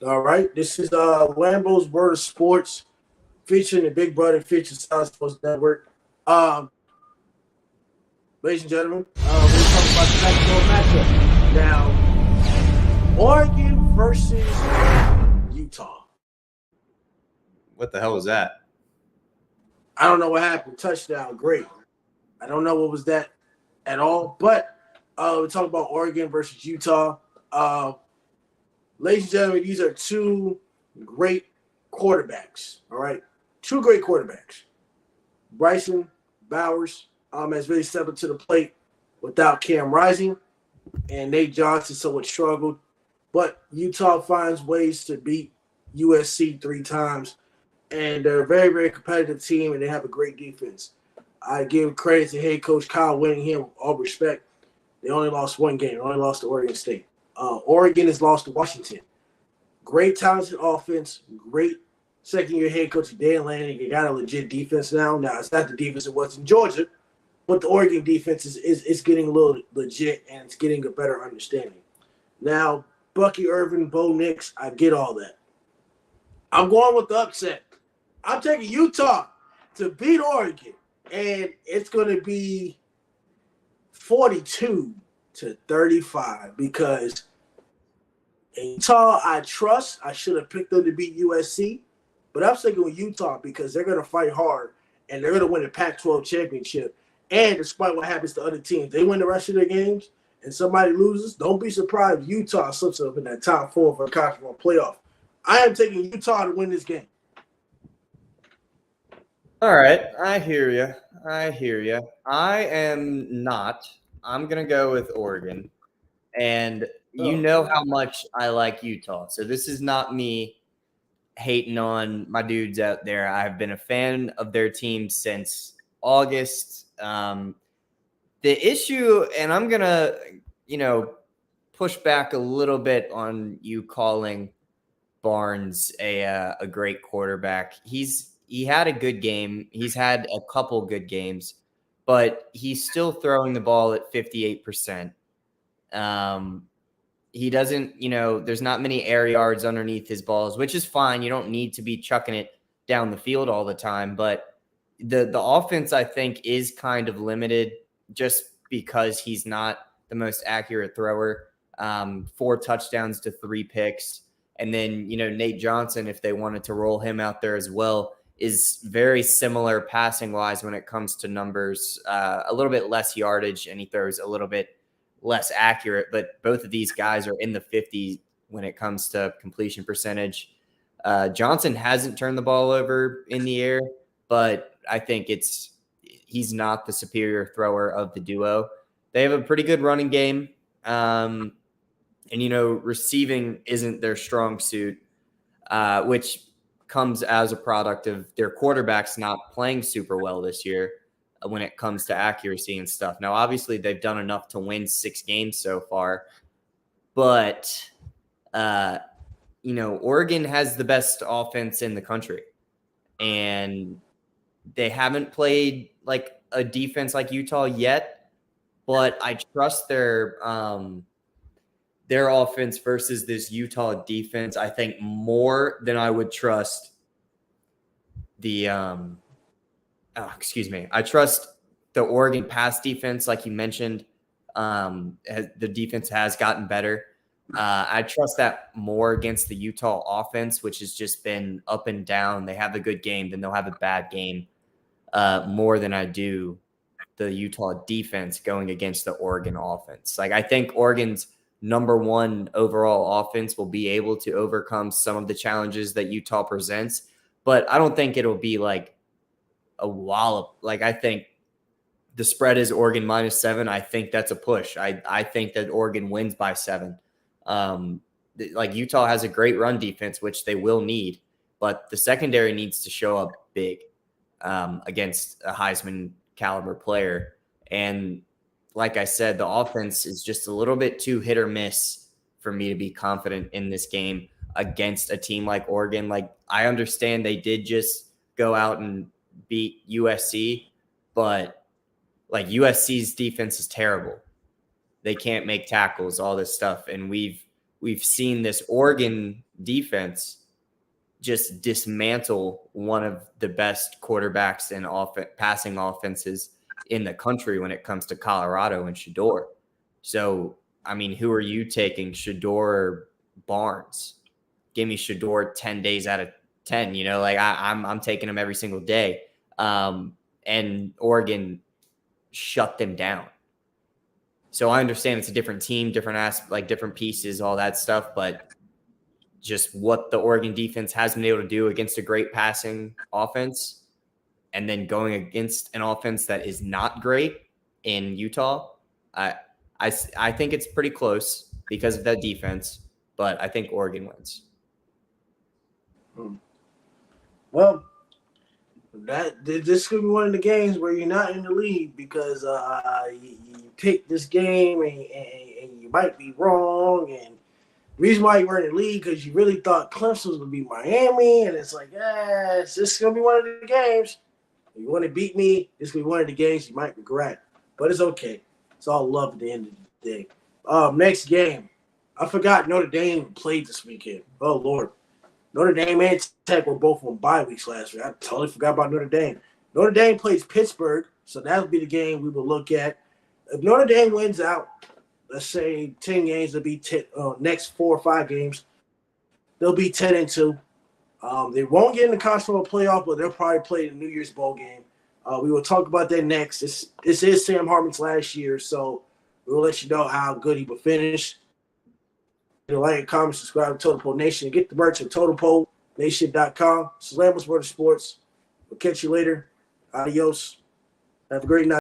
All right. This is Lambo's Word of Sports featuring the Big Brother featuring South Sports Network. Um, Ladies and gentlemen, we're talking about the Pac-12 matchup. Now, Oregon versus Utah. What the hell was that? I don't know what happened. Touchdown, great. I don't know what was that at all. But we're talking about Oregon versus Utah. Ladies and gentlemen, these are two great quarterbacks. All right, two great quarterbacks. Bryson Bowers has really stepped up to the plate without Cam Rising, and Nate Johnson somewhat struggled. But Utah finds ways to beat USC 3 times, and they're a very, very competitive team, and they have a great defense. I give credit to head coach Kyle Whittingham, all respect. They only lost one game. They only lost to Oregon State. Oregon has lost to Washington. Great talented offense, great second-year head coach Dan Lanning. They got a legit defense now. Now, it's not the defense it was in Georgia, but the Oregon defense is getting a little legit, and it's getting a better understanding. Now, Bucky Irvin, Bo Nix, I get all that. I'm going with the upset. I'm taking Utah to beat Oregon, and it's going to be 42-35 because Utah, I trust. I should have picked them to beat USC, but I'm sticking with Utah because they're going to fight hard, and they're going to win the Pac-12 championship. And despite what happens to other teams, they win the rest of their games and somebody loses, don't be surprised if Utah slips up in that top 4 for a conference playoff. I am taking Utah to win this game. All right, I hear you. I am not. I'm going to go with Oregon. And you know how much I like Utah. So this is not me hating on my dudes out there. I've been a fan of their team since August. The issue, and I'm going to, push back a little bit on you calling Barnes a great quarterback. He had a good game. He's had a couple good games, but he's still throwing the ball at 58%. He doesn't, there's not many air yards underneath his balls, which is fine. You don't need to be chucking it down the field all the time, but the offense, I think, is kind of limited just because he's not the most accurate thrower. 4 touchdowns to 3 picks. And then, Nate Johnson, if they wanted to roll him out there as well, is very similar passing-wise when it comes to numbers, a little bit less yardage, and he throws a little bit less accurate. But both of these guys are in the 50s when it comes to completion percentage. Johnson hasn't turned the ball over in the air, but I think he's not the superior thrower of the duo. They have a pretty good running game. And, receiving isn't their strong suit, which comes as a product of their quarterbacks not playing super well this year when it comes to accuracy and stuff. Now, obviously, they've done enough to win 6 games so far, but, Oregon has the best offense in the country, and they haven't played like a defense like Utah yet, but I trust their offense versus this Utah defense, I think, more than I would trust I trust the Oregon pass defense, like you mentioned. The defense has gotten better. I trust that more against the Utah offense, which has just been up and down. They have a good game, then they'll have a bad game, more than I do the Utah defense going against the Oregon offense. Like, I think Oregon's number 1 overall offense will be able to overcome some of the challenges that Utah presents, but I don't think it'll be like a wallop. Like, I think the spread is Oregon -7. I think that's a push. I think that Oregon wins by 7. Like, Utah has a great run defense, which they will need, but the secondary needs to show up big against a Heisman caliber player. And like I said, the offense is just a little bit too hit or miss for me to be confident in this game against a team like Oregon. Like, I understand they did just go out and beat USC, but like, USC's defense is terrible. They can't make tackles, all this stuff. And we've seen this Oregon defense just dismantle one of the best quarterbacks and passing offenses in the country when it comes to Colorado and Shedeur. So, I mean, who are you taking, Shedeur or Barnes? Give me Shedeur 10 days out of 10. You know, like I'm taking him every single day. And Oregon shut them down. So I understand it's a different team, different pieces, all that stuff, but just what the Oregon defense has been able to do against a great passing offense and then going against an offense that is not great in Utah, I think it's pretty close because of that defense, but I think Oregon wins. Well, this is going to be one of the games where you're not in the lead because you picked this game and you might be wrong. And the reason why you weren't in the league because you really thought Clemson was going to be Miami. And it's like, this is going to be one of the games. If you want to beat me, this is going to be one of the games you might regret. But it's okay. It's all love at the end of the day. Next game. I forgot Notre Dame played this weekend. Oh, Lord. Notre Dame and Tech were both on bye weeks last week. I totally forgot about Notre Dame. Notre Dame plays Pittsburgh, so that'll be the game we will look at. If Notre Dame wins out, let's say 10 games, they'll be next 4 or 5 games. They'll be 10-2. They won't get in the college football playoff, but they'll probably play the New Year's Bowl game. We will talk about that next. This is Sam Hartman's last year, so we'll let you know how good he will finish. Like, comment, subscribe to Total Pole Nation. Get the merch at TotalPoleNation.com. This is Lambo Sports. We'll catch you later. Adios. Have a great night.